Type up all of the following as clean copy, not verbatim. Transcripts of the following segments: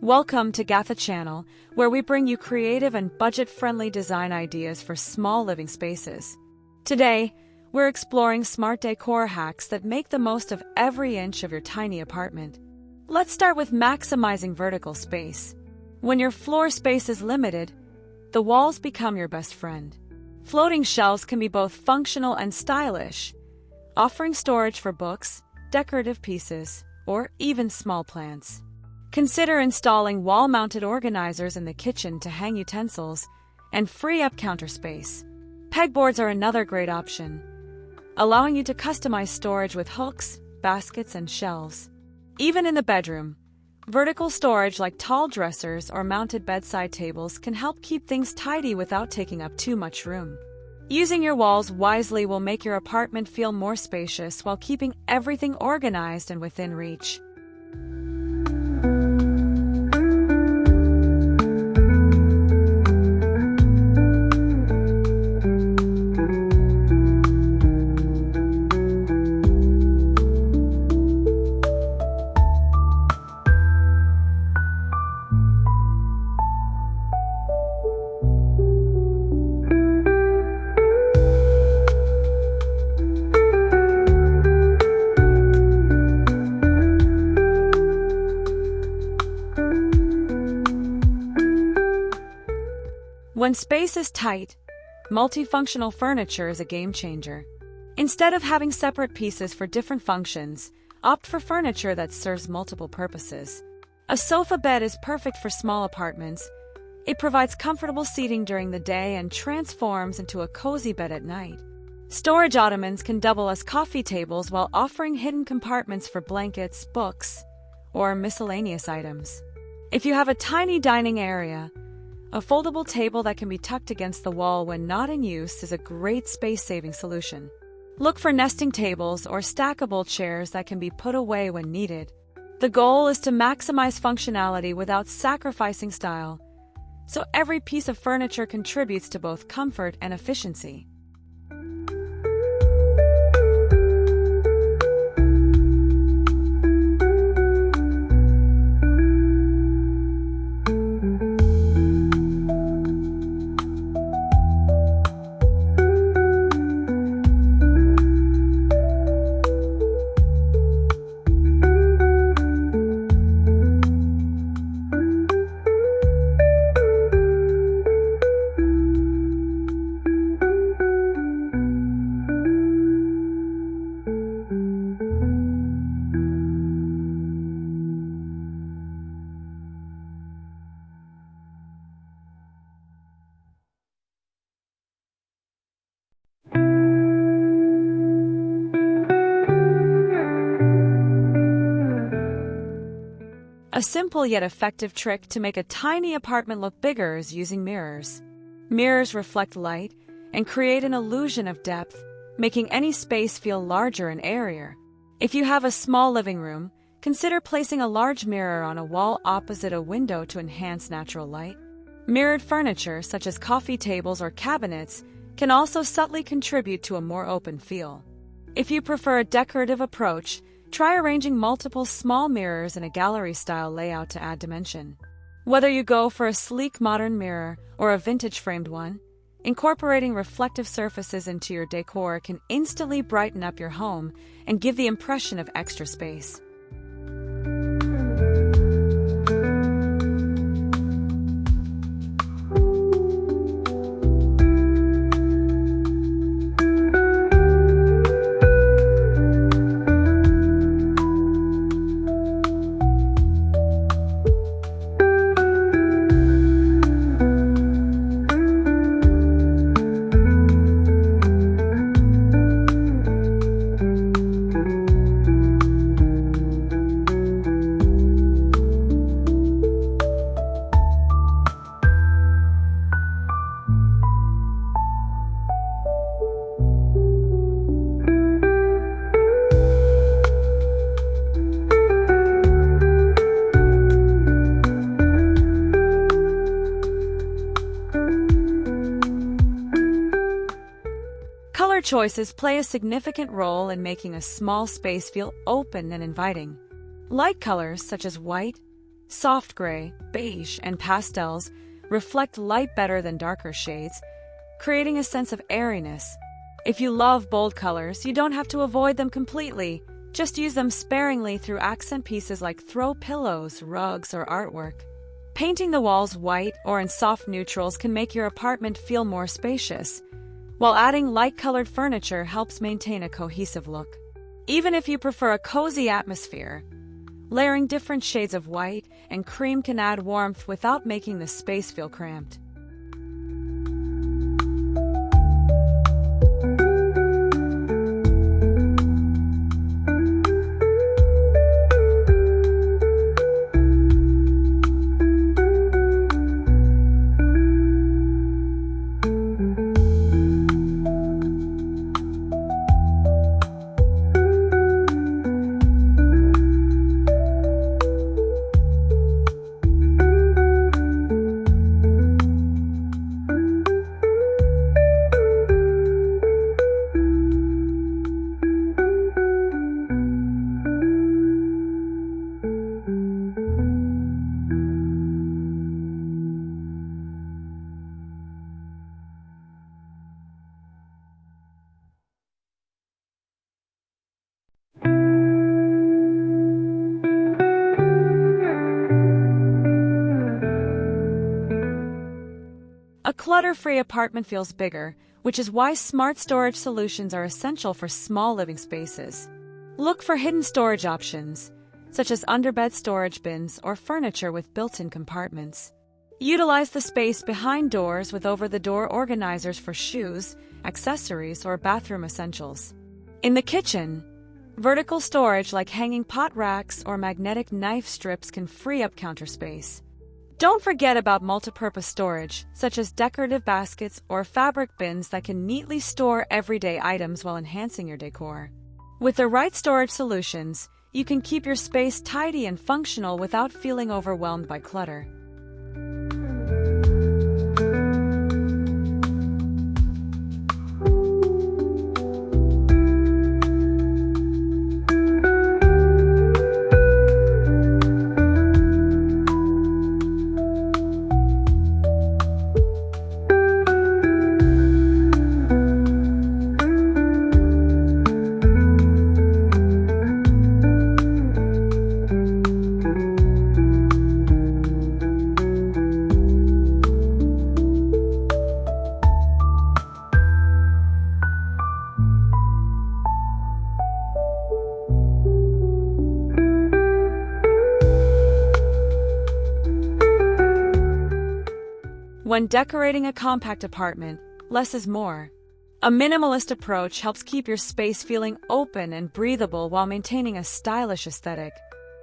Welcome to GATHA Channel, where we bring you creative and budget-friendly design ideas for small living spaces. Today, we're exploring smart decor hacks that make the most of every inch of your tiny apartment. Let's start with maximizing vertical space. When your floor space is limited, the walls become your best friend. Floating shelves can be both functional and stylish, offering storage for books, decorative pieces, or even small plants. Consider installing wall-mounted organizers in the kitchen to hang utensils and free up counter space. Pegboards are another great option, allowing you to customize storage with hooks, baskets, and shelves. Even in the bedroom, vertical storage like tall dressers or mounted bedside tables can help keep things tidy without taking up too much room. Using your walls wisely will make your apartment feel more spacious while keeping everything organized and within reach. When space is tight, multifunctional furniture is a game changer. Instead of having separate pieces for different functions, opt for furniture that serves multiple purposes. A sofa bed is perfect for small apartments. It provides comfortable seating during the day and transforms into a cozy bed at night. Storage ottomans can double as coffee tables while offering hidden compartments for blankets, books, or miscellaneous items. If you have a tiny dining area, a foldable table that can be tucked against the wall when not in use is a great space-saving solution. Look for nesting tables or stackable chairs that can be put away when needed. The goal is to maximize functionality without sacrificing style, so every piece of furniture contributes to both comfort and efficiency. A simple yet effective trick to make a tiny apartment look bigger is using mirrors. Mirrors reflect light and create an illusion of depth, making any space feel larger and airier. If you have a small living room, consider placing a large mirror on a wall opposite a window to enhance natural light. Mirrored furniture, such as coffee tables or cabinets, can also subtly contribute to a more open feel. If you prefer a decorative approach, try arranging multiple small mirrors in a gallery-style layout to add dimension. Whether you go for a sleek modern mirror or a vintage framed one, incorporating reflective surfaces into your decor can instantly brighten up your home and give the impression of extra space. Color choices play a significant role in making a small space feel open and inviting. Light colors such as white, Soft gray, beige, and pastels reflect light better than darker shades, creating a sense of airiness. If you love bold colors, you don't have to avoid them completely. Just use them sparingly through accent pieces like throw pillows, rugs, or artwork. Painting the walls white or in soft neutrals can make your apartment feel more spacious, while adding light-colored furniture helps maintain a cohesive look. Even if you prefer a cozy atmosphere, layering different shades of white and cream can add warmth without making the space feel cramped. A clutter-free apartment feels bigger, which is why smart storage solutions are essential for small living spaces. Look for hidden storage options, such as underbed storage bins or furniture with built-in compartments. Utilize the space behind doors with over-the-door organizers for shoes, accessories, or bathroom essentials. In the kitchen, vertical storage like hanging pot racks or magnetic knife strips can free up counter space. Don't forget about multipurpose storage, such as decorative baskets or fabric bins that can neatly store everyday items while enhancing your decor. With the right storage solutions, you can keep your space tidy and functional without feeling overwhelmed by clutter. When decorating a compact apartment, less is more. A minimalist approach helps keep your space feeling open and breathable while maintaining a stylish aesthetic.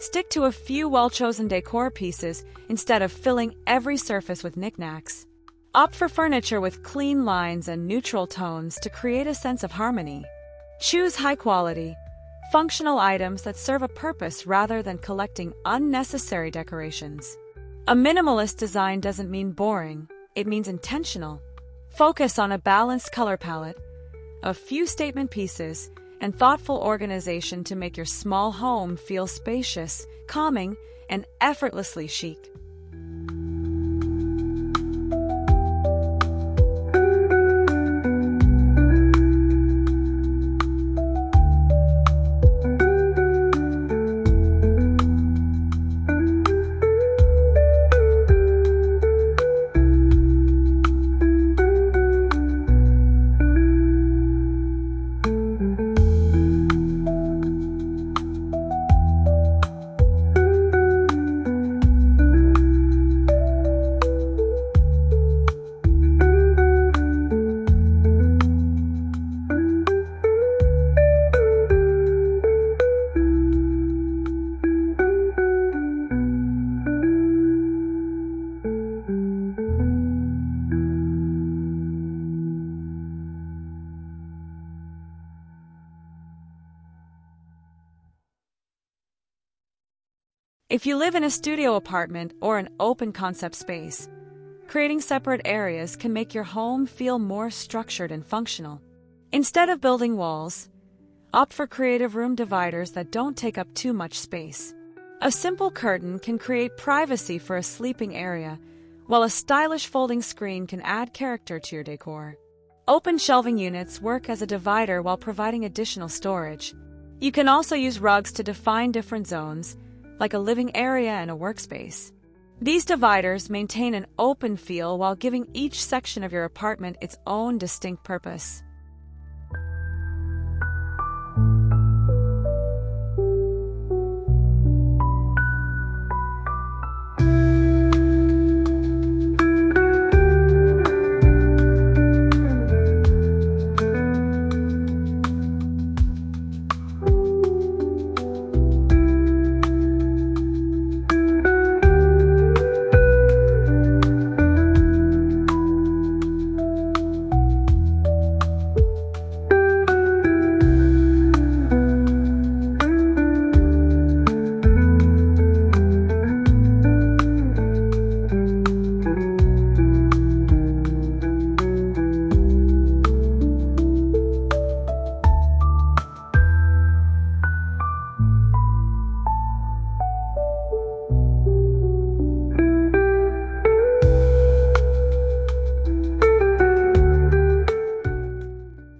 Stick to a few well-chosen decor pieces instead of filling every surface with knickknacks. Opt for furniture with clean lines and neutral tones to create a sense of harmony. Choose high-quality, functional items that serve a purpose rather than collecting unnecessary decorations. A minimalist design doesn't mean boring, it means intentional. Focus on a balanced color palette, a few statement pieces, and thoughtful organization to make your small home feel spacious, calming, and effortlessly chic. If you live in a studio apartment or an open concept space, creating separate areas can make your home feel more structured and functional. Instead of building walls, opt for creative room dividers that don't take up too much space. A simple curtain can create privacy for a sleeping area, while a stylish folding screen can add character to your decor. Open shelving units work as a divider while providing additional storage. You can also use rugs to define different zones, like a living area and a workspace. These dividers maintain an open feel while giving each section of your apartment its own distinct purpose.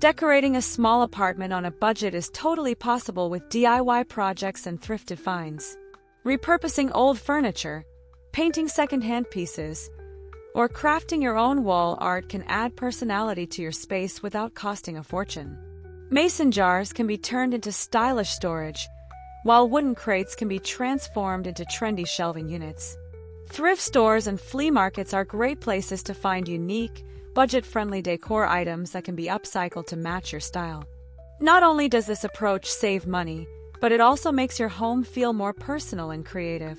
Decorating a small apartment on a budget is totally possible with DIY projects and thrifted finds. Repurposing old furniture, painting secondhand pieces, or crafting your own wall art can add personality to your space without costing a fortune. Mason jars can be turned into stylish storage, while wooden crates can be transformed into trendy shelving units. Thrift stores and flea markets are great places to find unique, budget-friendly decor items that can be upcycled to match your style. Not only does this approach save money, but it also makes your home feel more personal and creative.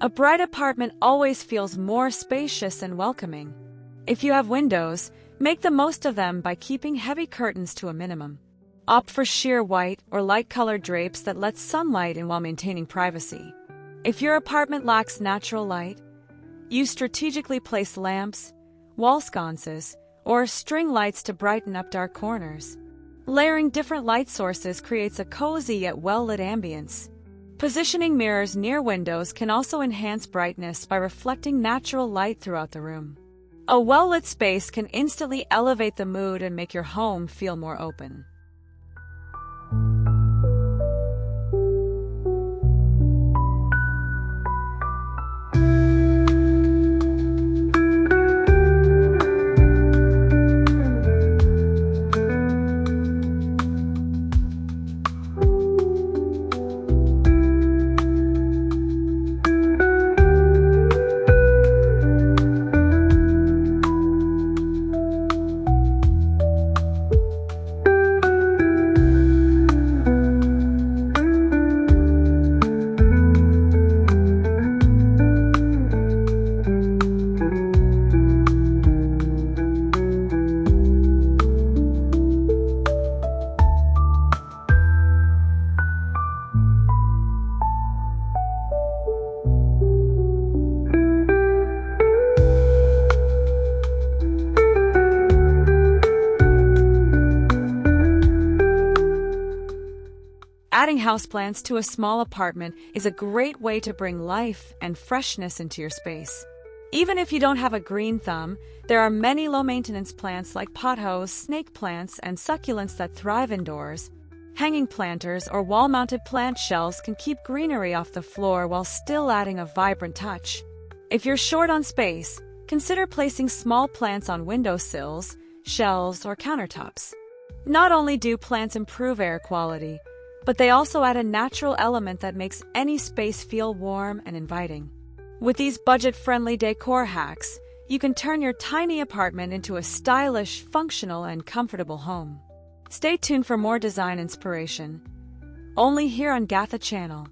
A bright apartment always feels more spacious and welcoming. If you have windows, make the most of them by keeping heavy curtains to a minimum. Opt for sheer white or light-colored drapes that let sunlight in while maintaining privacy. If your apartment lacks natural light, use strategically placed lamps, wall sconces, or string lights to brighten up dark corners. Layering different light sources creates a cozy yet well-lit ambience. Positioning mirrors near windows can also enhance brightness by reflecting natural light throughout the room. A well-lit space can instantly elevate the mood and make your home feel more open. Adding houseplants to a small apartment is a great way to bring life and freshness into your space. Even if you don't have a green thumb, there are many low-maintenance plants like pothos, snake plants, and succulents that thrive indoors. Hanging planters or wall-mounted plant shelves can keep greenery off the floor while still adding a vibrant touch. If you're short on space, consider placing small plants on windowsills, shelves, or countertops. Not only do plants improve air quality, but they also add a natural element that makes any space feel warm and inviting. With these budget-friendly decor hacks, you can turn your tiny apartment into a stylish, functional, and comfortable home. Stay tuned for more design inspiration, only here on GATHA Channel.